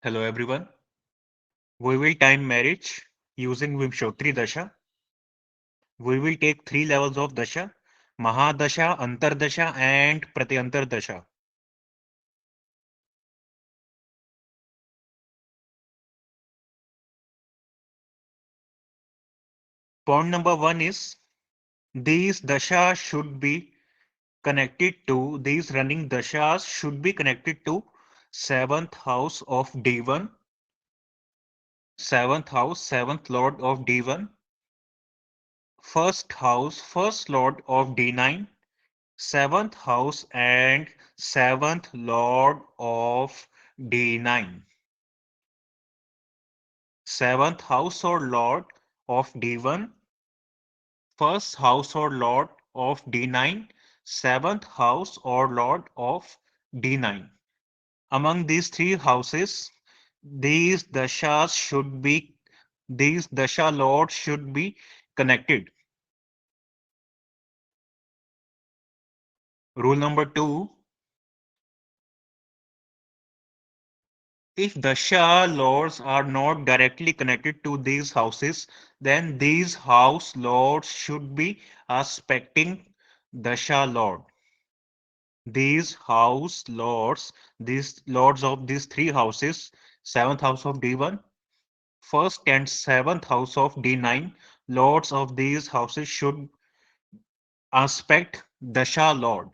Hello everyone. We will time marriage using Vimshottari Dasha. We will take three levels of Dasha: Mahadasha, Antardasha, and Pratyantar Dasha. Point number one is these Dasha should be connected to these running Dashas should be connected to seventh house of D1, seventh house, seventh lord of D1, first house, first lord of D9, seventh house and seventh lord of D9. Seventh house or lord of D1, first house or lord of D9, seventh house or lord of D9. Among these three houses, these dashas should be, these dasha lords should be connected. Rule number two, if Dasha lords are not directly connected to these houses, then these house lords should be aspecting Dasha lord. These house lords, these lords of these three houses, seventh house of D1, first and seventh house of D9, lords of these houses should aspect Dasha lord.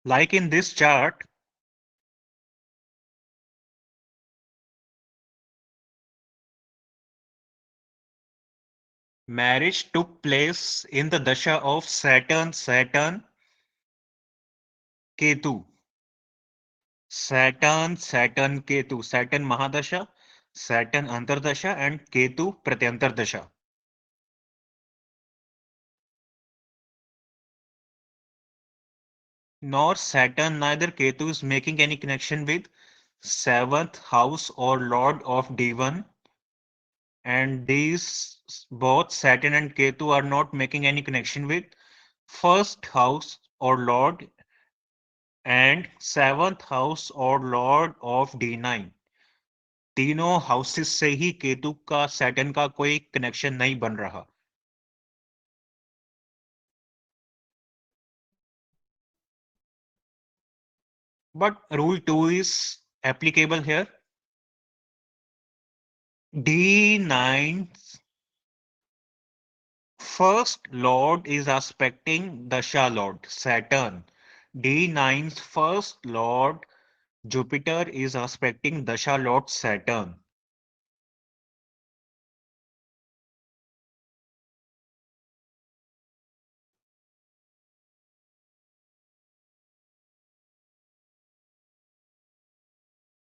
Like in this chart, marriage took place in the Dasha of Saturn, Ketu. Ketu. Saturn Mahadasha, Saturn Antardasha, and Ketu Pratyantardasha. Nor Saturn, neither Ketu is making any connection with seventh house or lord of D1, and these both Saturn and Ketu are not making any connection with first house or lord and seventh house or lord of D9. तीनों houses से ही केतु का Saturn का कोई connection नहीं बन रहा. But rule 2 is applicable here. D9 first lord is aspecting Dasha lord Saturn. D9's first lord Jupiter is aspecting Dasha lord Saturn.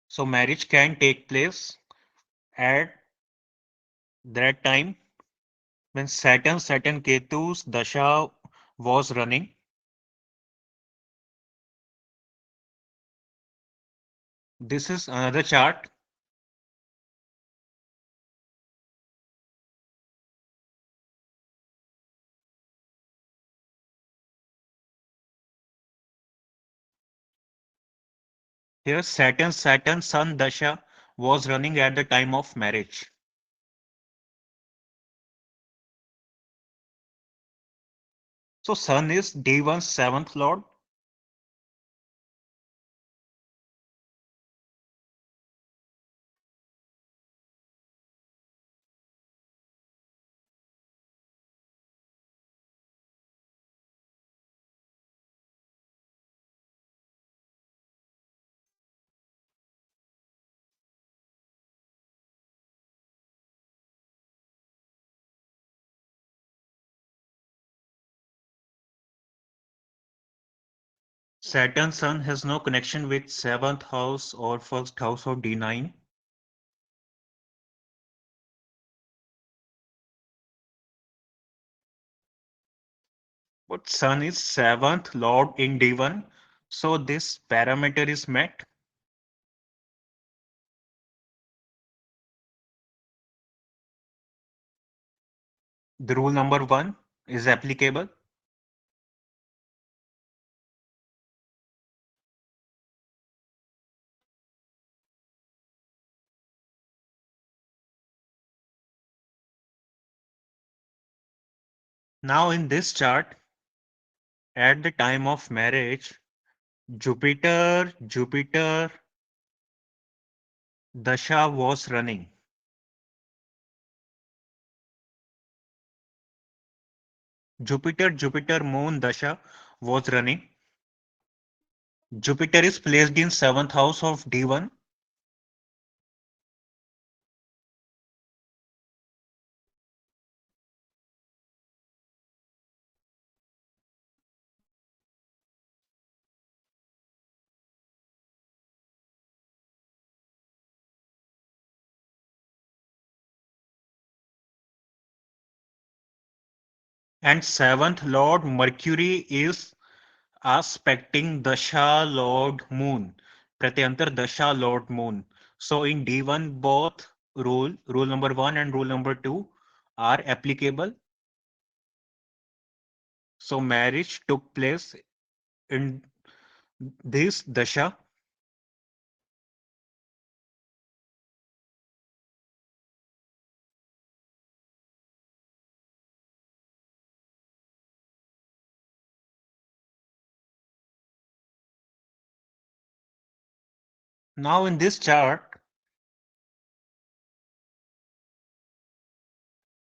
So marriage can take place at that time when Saturn Ketu's Dasha was running. This is another chart. Here Saturn Sun Dasha was running at the time of marriage. So Sun is D1's seventh lord. Saturn Sun has no connection with seventh house or first house of D9. But Sun is seventh lord in D1. So this parameter is met. The rule number 1 is applicable. Now in this chart, at the time of marriage, Jupiter Dasha was running. Jupiter Moon Dasha was running. Jupiter is placed in seventh house of D1, and seventh Lord Mercury is aspecting Dasha Lord Moon. Pratyantar Dasha Lord Moon. So in D1, both rule number one and rule number two are applicable. So marriage took place in this Dasha. Now in this chart,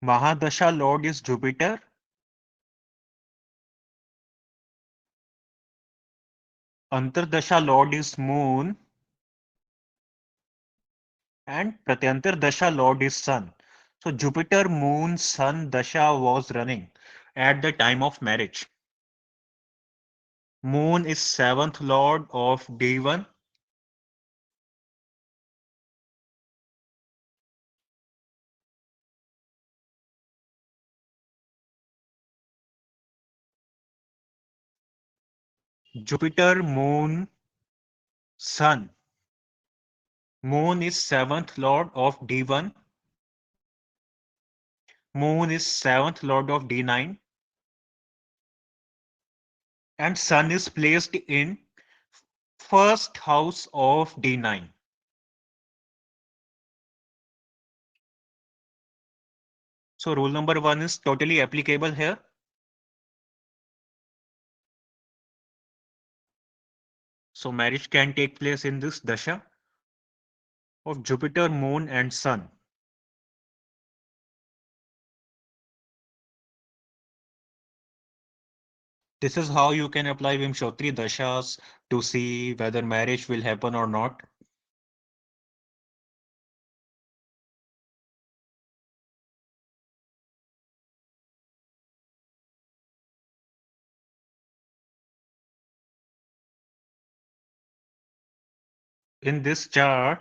Mahadasha Lord is Jupiter, Antardasha Lord is Moon, and Pratyantar Dasha Lord is Sun. So Jupiter, Moon, Sun Dasha was running at the time of marriage. Moon is seventh Lord of D1. Jupiter, Moon, Sun. Moon is seventh Lord of D1. Moon is seventh Lord of D9. And Sun is placed in first house of D9. So rule number one is totally applicable here. So marriage can take place in this dasha of Jupiter, Moon, and Sun. This is how you can apply Vimshottari Dashas to see whether marriage will happen or not. In this chart,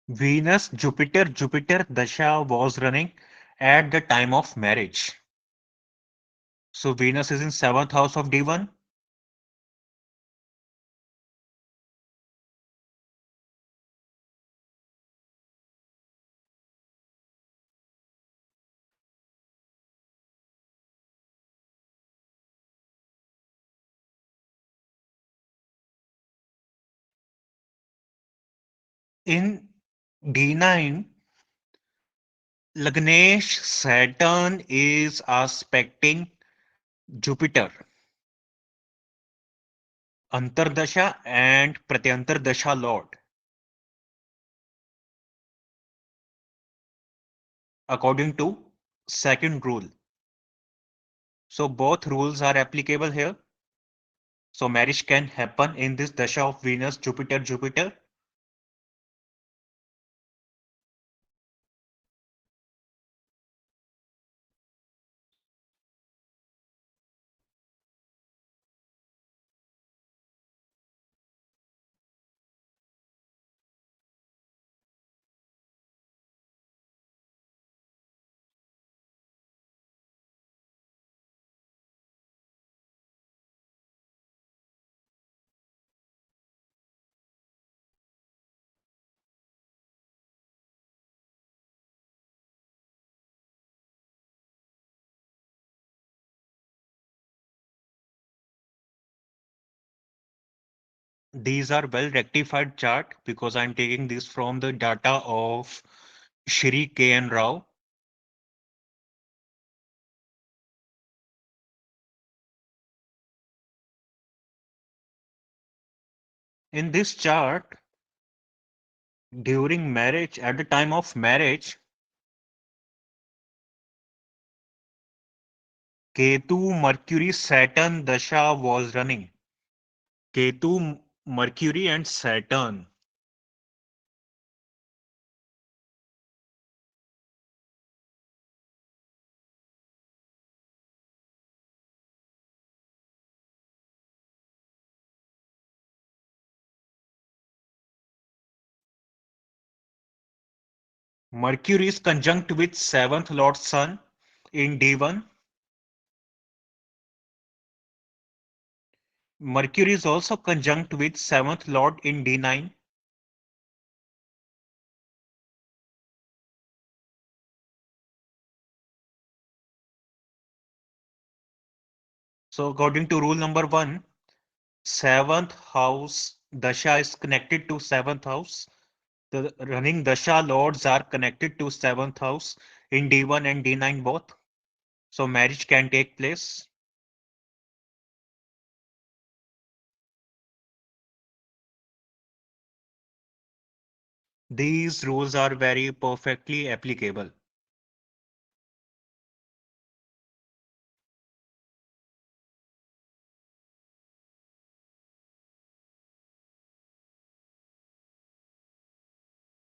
Venus, Jupiter Dasha was running at the time of marriage. So Venus is in seventh house of D1. In D9, Lagnesh, Saturn is aspecting Jupiter, Antardasha and Pratyantardasha Lord, according to second rule. So both rules are applicable here. So marriage can happen in this dasha of Venus, Jupiter. These are well rectified chart because I'm taking this from the data of Shri K. N. Rao. In this chart, during marriage, at the time of marriage, Ketu Mercury Saturn Dasha was running. Ketu, Mercury and Saturn. Mercury is conjunct with 7th Lord Sun in D1. Mercury is also conjunct with 7th Lord in D9. So according to rule number 1, 7th house Dasha is connected to 7th house. The running Dasha lords are connected to 7th house in D1 and D9 both. So marriage can take place. These rules are very perfectly applicable.